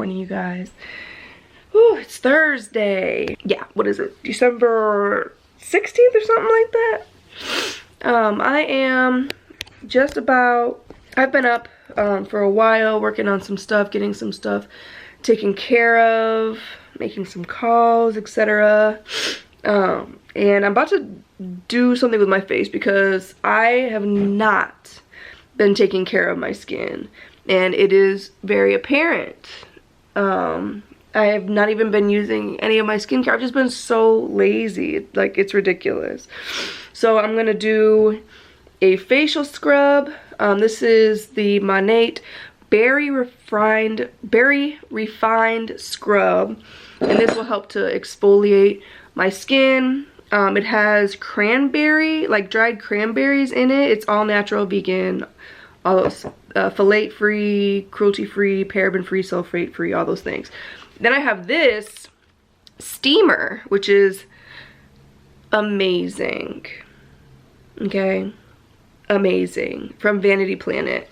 morning, you guys. Whew, it's Thursday. Yeah, what is it? December 16th or something like that? I am just about, I've been up for a while working on some stuff, getting some stuff taken care of, making some calls, etc. And I'm about to do something with my face because I have not been taking care of my skin, and it is very apparent. I have not even been using any of my skincare. I've just been so lazy, like it's ridiculous. So I'm gonna do a facial scrub. This is the Monat Berry Refined Scrub, and this will help to exfoliate my skin. It has cranberry, like dried cranberries in it. It's all natural, vegan, all those phthalate-free, cruelty-free, paraben-free, sulfate-free, all those things. Then I have this steamer, which is amazing. Okay, amazing, from Vanity Planet.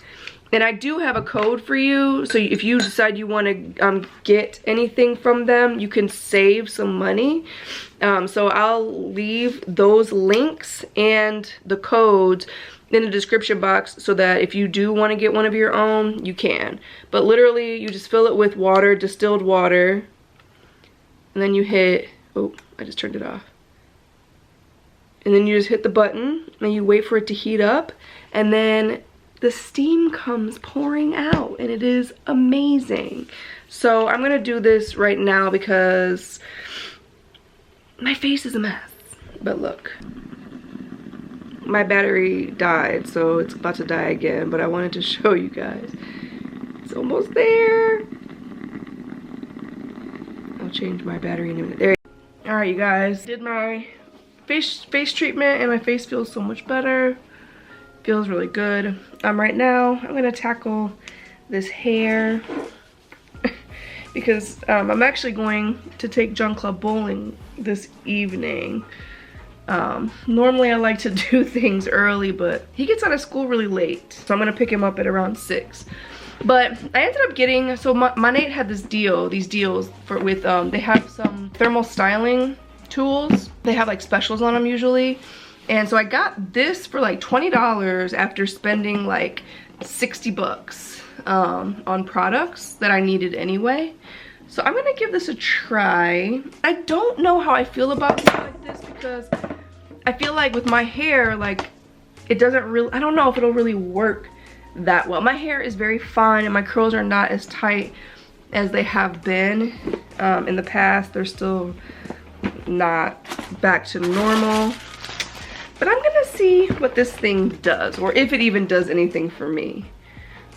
And I do have a code for you, so if you decide you want to get anything from them, you can save some money. So I'll leave those links and the codes in the description box so that if you do want to get one of your own, you can. But literally, you just fill it with water, distilled water, and then you hit, oh, I just turned it off. And then you just hit the button, and you wait for it to heat up, and then the steam comes pouring out, and it is amazing. So I'm gonna do this right now because my face is a mess. But look, my battery died, so it's about to die again, but I wanted to show you guys. It's almost there. I'll change my battery in a minute. There you go. All right, you guys, did my face treatment, and my face feels so much better. Feels really good. Right now I'm gonna tackle this hair because I'm actually going to take John Club bowling this evening. Normally I like to do things early, but he gets out of school really late, so I'm gonna pick him up at around 6. But I ended up getting, so Monat had these deals with they have some thermal styling tools. They have like specials on them usually. And so I got this for like $20 after spending like 60 bucks on products that I needed anyway. So I'm gonna give this a try. I don't know how I feel about things like this because I feel like with my hair, like it doesn't really, I don't know if it'll really work that well. My hair is very fine and my curls are not as tight as they have been in the past. They're still not back to normal. But I'm gonna see what this thing does, or if it even does anything for me.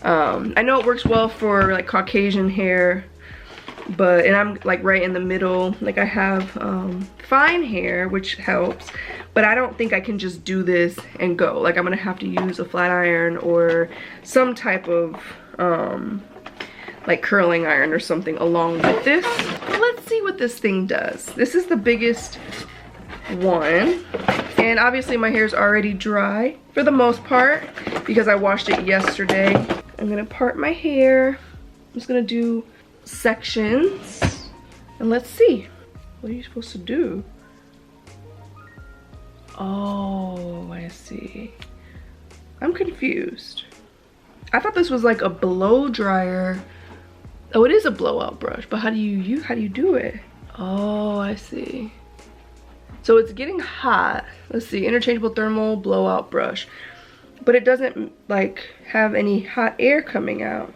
I know it works well for like Caucasian hair, and I'm like right in the middle. Like I have fine hair, which helps, but I don't think I can just do this and go. Like I'm gonna have to use a flat iron or some type of like curling iron or something along with this. Let's see what this thing does. This is the biggest one, and obviously my hair is already dry for the most part because I washed it yesterday. I'm gonna part my hair. I'm just gonna do sections and let's see. What are you supposed to do? Oh, I see. I'm confused. I thought this was like a blow dryer. Oh, it is a blowout brush, but how do you do it? Oh, I see. So it's getting hot. Let's see, interchangeable thermal blowout brush. But it doesn't like have any hot air coming out.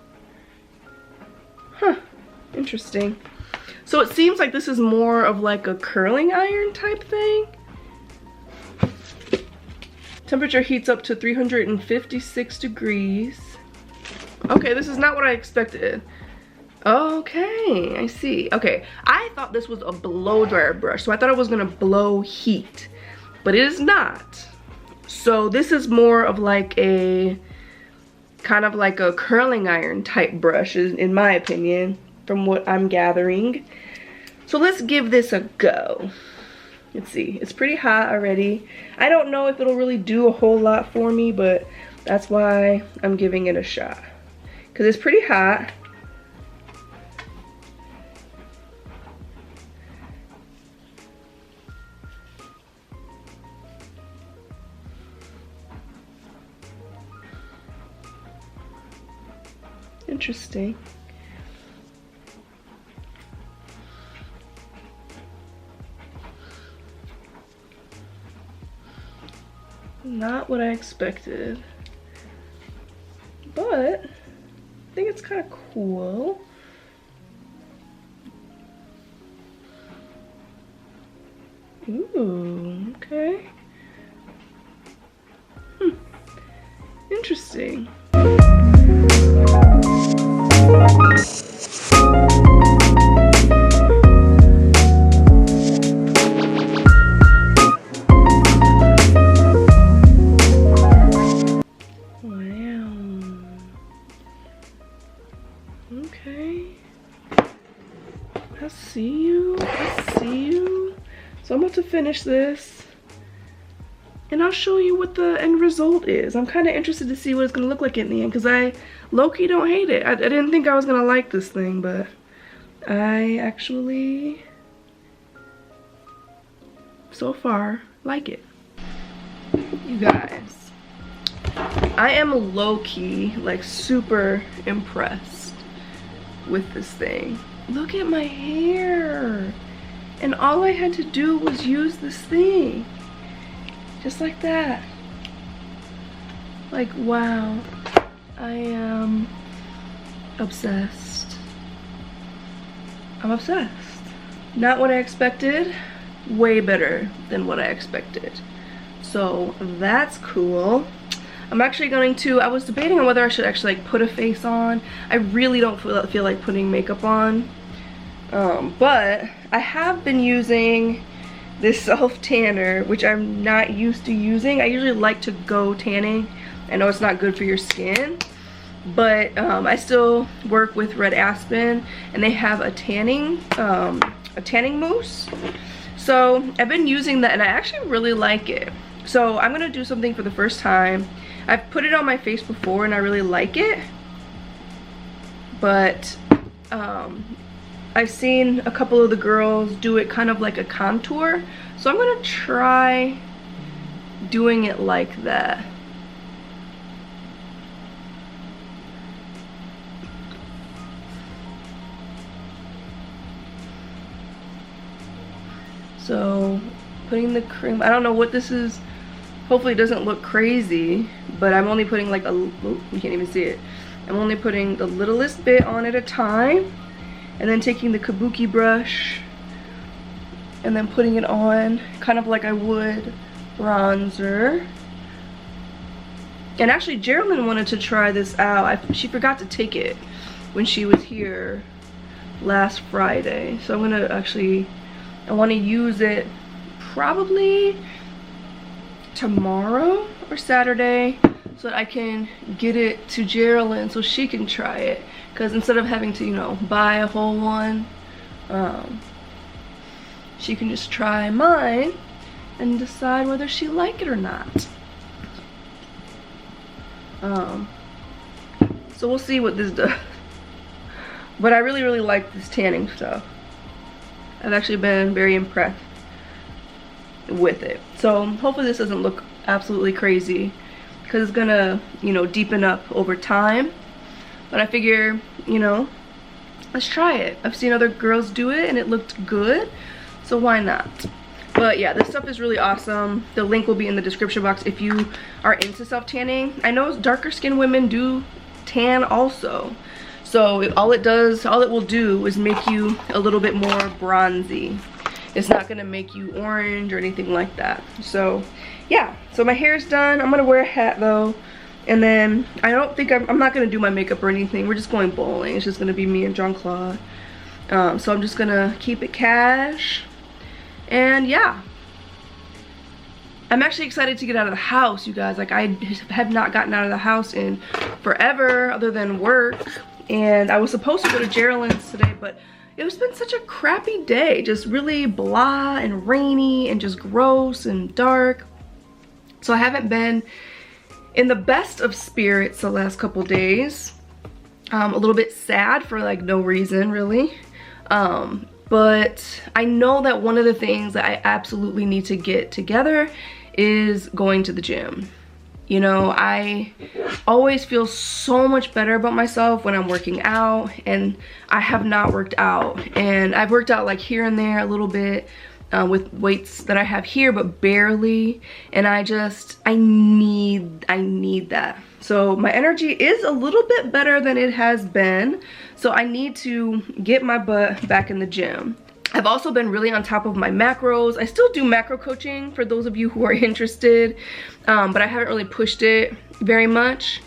Huh, interesting. So it seems like this is more of like a curling iron type thing. Temperature heats up to 356 degrees. Okay, this is not what I expected. Okay, I see. Okay, I thought this was a blow dryer brush, so I thought it was gonna blow heat, but it is not. So this is more of like a kind of like a curling iron type brush, in my opinion, from what I'm gathering. So let's give this a go. Let's see, it's pretty hot already. I don't know if it'll really do a whole lot for me, but that's why I'm giving it a shot, because it's pretty hot. Interesting. Not what I expected, but I think it's kind of cool. Ooh, okay. Interesting. So I'm about to finish this and I'll show you what the end result is. I'm kind of interested to see what it's going to look like in the end because I low-key don't hate it. I didn't think I was going to like this thing, but I actually, so far, like it. You guys, I am low-key, like, super impressed with this thing. Look at my hair. And all I had to do was use this thing. Just like that. Like, wow. I am obsessed. I'm obsessed. Not what I expected. Way better than what I expected. So that's cool. I'm actually going to, I was debating on whether I should actually like put a face on. I really don't feel like putting makeup on. But I have been using this self tanner, which I'm not used to using. I usually like to go tanning. I know it's not good for your skin, but I still work with Red Aspen, and they have a tanning mousse. So I've been using that, and I actually really like it. So I'm gonna do something for the first time. I've put it on my face before, and I really like it, but I've seen a couple of the girls do it kind of like a contour, so I'm gonna try doing it like that. So putting the cream, I don't know what this is. Hopefully it doesn't look crazy, but I'm only putting like a, oh, you can't even see it. I'm only putting the littlest bit on at a time, and then taking the kabuki brush and then putting it on kind of like I would bronzer. And actually Geraldine wanted to try this out. She forgot to take it when she was here last Friday. So I'm gonna actually, I wanna use it probably tomorrow or Saturday so that I can get it to Geraldine so she can try it. Because instead of having to, you know, buy a whole one, she can just try mine and decide whether she like it or not. So we'll see what this does. But I really, really like this tanning stuff. I've actually been very impressed with it. So hopefully this doesn't look absolutely crazy, because it's gonna, you know, deepen up over time. But I figure, you know, let's try it. I've seen other girls do it and it looked good, so why not? But yeah, this stuff is really awesome. The link will be in the description box if you are into self-tanning. I know darker skinned women do tan also. So all it will do is make you a little bit more bronzy. It's not gonna make you orange or anything like that. So yeah, so my hair's done. I'm gonna wear a hat though. And then I don't think I'm not gonna do my makeup or anything. We're just going bowling. It's just gonna be me and Jean-Claude. So I'm just gonna keep it cash. And yeah, I'm actually excited to get out of the house, you guys. Like, I have not gotten out of the house in forever other than work. And I was supposed to go to Geraldine's today, but it's been such a crappy day. Just really blah and rainy and just gross and dark. So I haven't been in the best of spirits the last couple days. A little bit sad for like no reason really. But I know that one of the things that I absolutely need to get together is going to the gym. You know, I always feel so much better about myself when I'm working out, and I have not worked out. And I've worked out like here and there a little bit with weights that I have here, but barely. And I need that. So my energy is a little bit better than it has been. So I need to get my butt back in the gym. I've also been really on top of my macros. I still do macro coaching for those of you who are interested, but I haven't really pushed it very much.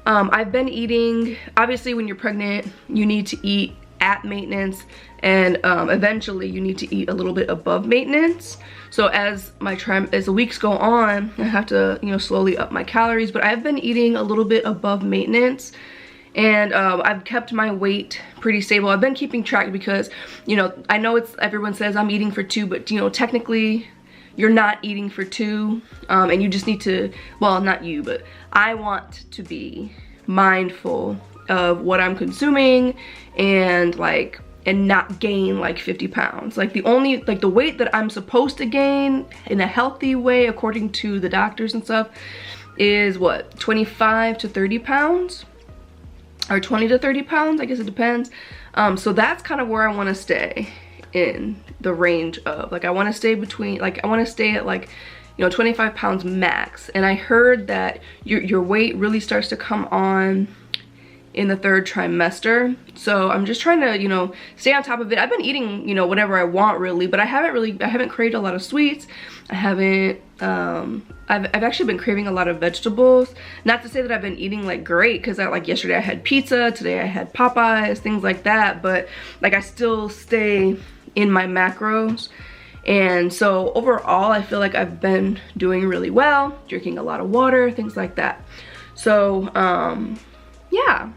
I've been eating, obviously when you're pregnant, you need to eat at maintenance, and eventually you need to eat a little bit above maintenance. So as the weeks go on, I have to, you know, slowly up my calories, but I've been eating a little bit above maintenance. And I've kept my weight pretty stable. I've been keeping track because, you know, I know everyone says I'm eating for 2, but, you know, technically you're not eating for 2. And you just need to, well, not you, but I want to be mindful of what I'm consuming and not gain like 50 pounds. Like the weight that I'm supposed to gain in a healthy way, according to the doctors and stuff, is what, 25 to 30 pounds? Or 20 to 30 pounds, I guess it depends. So that's kind of where I want to stay in the range of, like, I want to stay between, like, I want to stay at like, you know, 25 pounds max. And I heard that your weight really starts to come on in the 3rd trimester. So I'm just trying to, you know, stay on top of it. I've been eating, you know, whatever I want really, but I haven't craved a lot of sweets. I haven't, I've actually been craving a lot of vegetables. Not to say that I've been eating like great, because like yesterday I had pizza, today I had Popeyes, things like that, but like I still stay in my macros. And so overall I feel like I've been doing really well, drinking a lot of water, things like that. So yeah.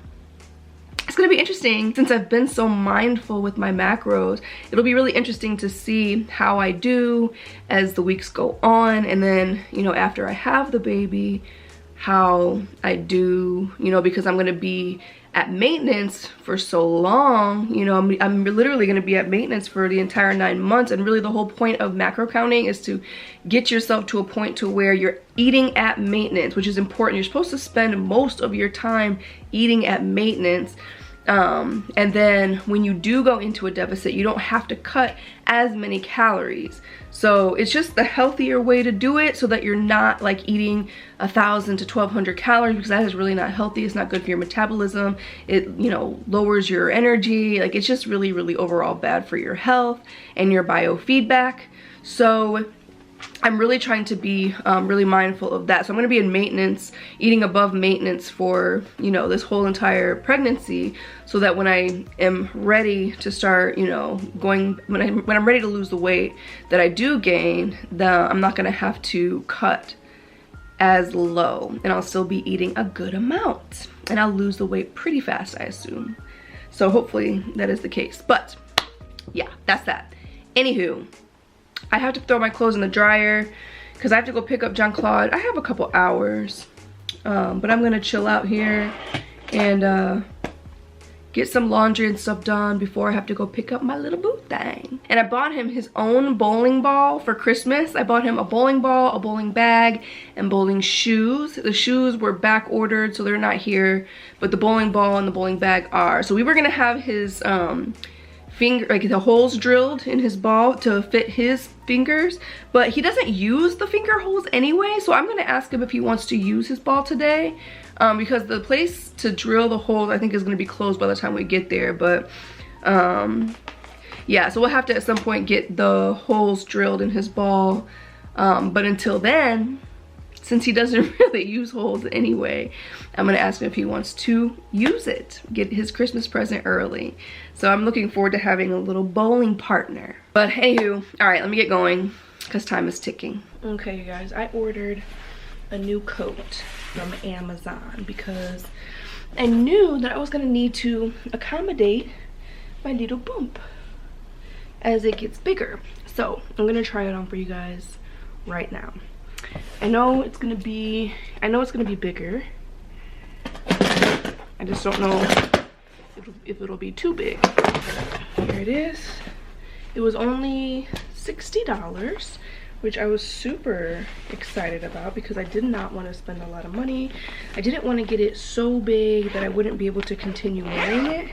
It's gonna be interesting since I've been so mindful with my macros. It'll be really interesting to see how I do as the weeks go on, and then, you know, after I have the baby, how I do, you know, because I'm gonna be at maintenance for so long. You know, I'm literally gonna be at maintenance for the entire 9 months, and really the whole point of macro counting is to get yourself to a point to where you're eating at maintenance, which is important. You're supposed to spend most of your time eating at maintenance. And then when you do go into a deficit, you don't have to cut as many calories. So it's just the healthier way to do it, so that you're not like eating 1,000 to 1,200 calories, because that is really not healthy. It's not good for your metabolism. It, you know, lowers your energy. Like, it's just really, really overall bad for your health and your biofeedback. So I'm really trying to be really mindful of that. So I'm going to be in maintenance, eating above maintenance for, you know, this whole entire pregnancy, so that when I am ready to start, you know, when I'm ready to lose the weight that I do gain, I'm not going to have to cut as low, and I'll still be eating a good amount, and I'll lose the weight pretty fast, I assume. So hopefully that is the case. But yeah, that's that. Anywho, I have to throw my clothes in the dryer because I have to go pick up Jean-Claude. I have a couple hours, but I'm gonna chill out here and get some laundry and stuff done before I have to go pick up my little boo thing. And I bought him his own bowling ball for Christmas. I bought him a bowling ball, a bowling bag, and bowling shoes. The shoes were back ordered, so they're not here, but the bowling ball and the bowling bag are. So we were gonna have his the holes drilled in his ball to fit his fingers, but he doesn't use the finger holes anyway, so I'm gonna ask him if he wants to use his ball today, because the place to drill the holes I think is gonna be closed by the time we get there. But yeah, so we'll have to at some point get the holes drilled in his ball, but until then, since he doesn't really use holes anyway, I'm gonna ask him if he wants to use it, get his Christmas present early. So I'm looking forward to having a little bowling partner. But anywho, all right, let me get going because time is ticking. Okay, you guys, I ordered a new coat from Amazon because I knew that I was gonna need to accommodate my little bump as it gets bigger. So I'm gonna try it on for you guys right now. I know it's gonna be bigger. I just don't know if it'll be too big. Here it is. It was only $60 which I was super excited about because I did not want to spend a lot of money. I didn't want to get it so big that I wouldn't be able to continue wearing it.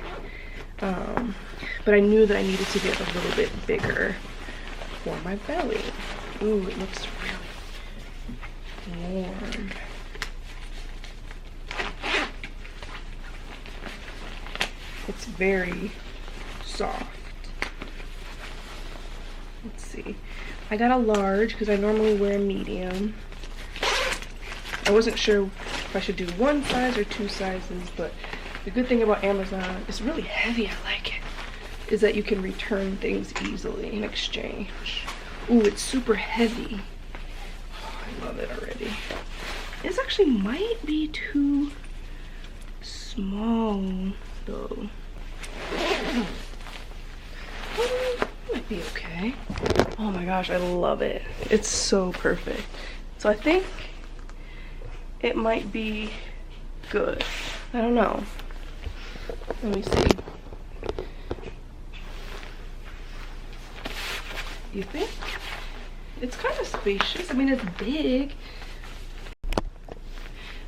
But I knew that I needed to get a little bit bigger for my belly. Ooh, it looks really warm. It's very soft. Let's see. I got a large because I normally wear a medium. I wasn't sure if I should do one size or two sizes, but the good thing about Amazon, it's really heavy, I like it, is that you can return things easily in exchange. Ooh, it's super heavy. Oh, I love it already. This actually might be too small though. Might be okay. Oh my gosh, I love it. It's so perfect. So I think it might be good. I don't know. Let me see. You think? It's kind of spacious. I mean, it's big.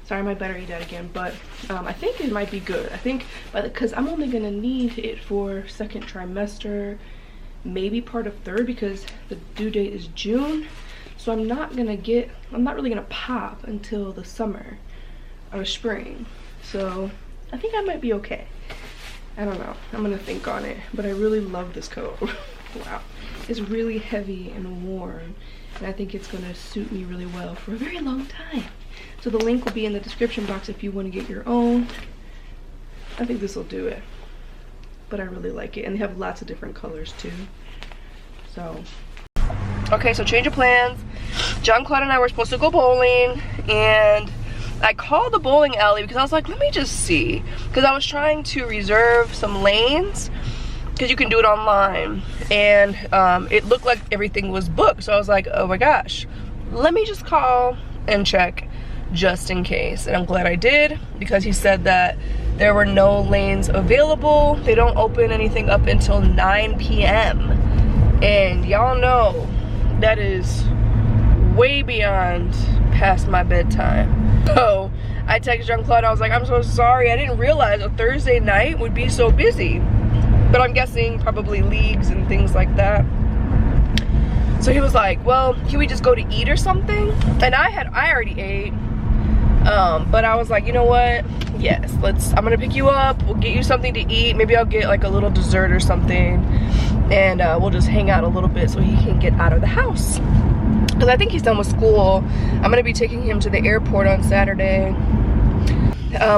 Sorry, my battery died again, but I think it might be good. I think, because I'm only gonna need it for second trimester, maybe part of third, because the due date is June. So I'm not really gonna pop until the summer or spring. So I think I might be okay. I don't know. I'm gonna think on it, but I really love this coat. Wow. It's really heavy and warm, and I think it's gonna suit me really well for a very long time. So the link will be in the description box if you want to get your own. I think this will do it, but I really like it, and they have lots of different colors too. So okay, so change of plans. John Claude and I were supposed to go bowling, and I called the bowling alley because I was like, let me just see, because I was trying to reserve some lanes because you can do it online, and it looked like everything was booked. So I was like, oh my gosh, let me just call and check just in case. And I'm glad I did, because he said that there were no lanes available. They don't open anything up until 9 p.m. and y'all know that is way beyond past my bedtime. So I texted Jean-Claude, I was like, I'm so sorry, I didn't realize a Thursday night would be so busy. But I'm guessing probably leagues and things like that. So he was like, well, can we just go to eat or something? And I already ate. But I was like, you know what? Yes, I'm gonna pick you up. We'll get you something to eat. Maybe I'll get like a little dessert or something. And we'll just hang out a little bit so he can get out of the house. Because I think he's done with school. I'm gonna be taking him to the airport on Saturday.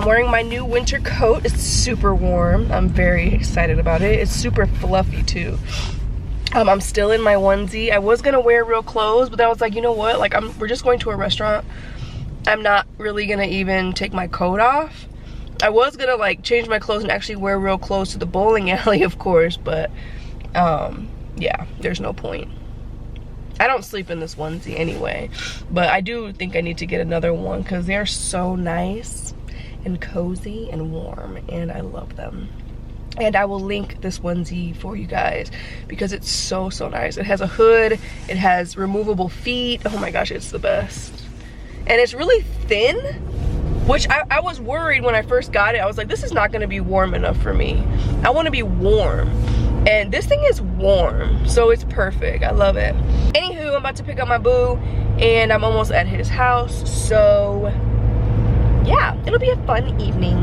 Wearing my new winter coat. It's super warm. I'm very excited about it. It's super fluffy too. I'm still in my onesie. I was gonna wear real clothes, but then I was like, you know what? Like, we're just going to a restaurant. I'm not really gonna even take my coat off. I was gonna like change my clothes and actually wear real clothes to the bowling alley, of course, but yeah, there's no point. I don't sleep in this onesie anyway, but I do think I need to get another one because they're so nice and cozy and warm, and I love them. And I will link this onesie for you guys because it's so nice. It has a hood, it has removable feet. Oh my gosh, it's the best. And it's really thin, which I was worried when I first got it. I was like, this is not gonna be warm enough for me. I wanna be warm. And this thing is warm, so it's perfect. I love it. Anywho, I'm about to pick up my boo, and I'm almost at his house, so yeah, it'll be a fun evening.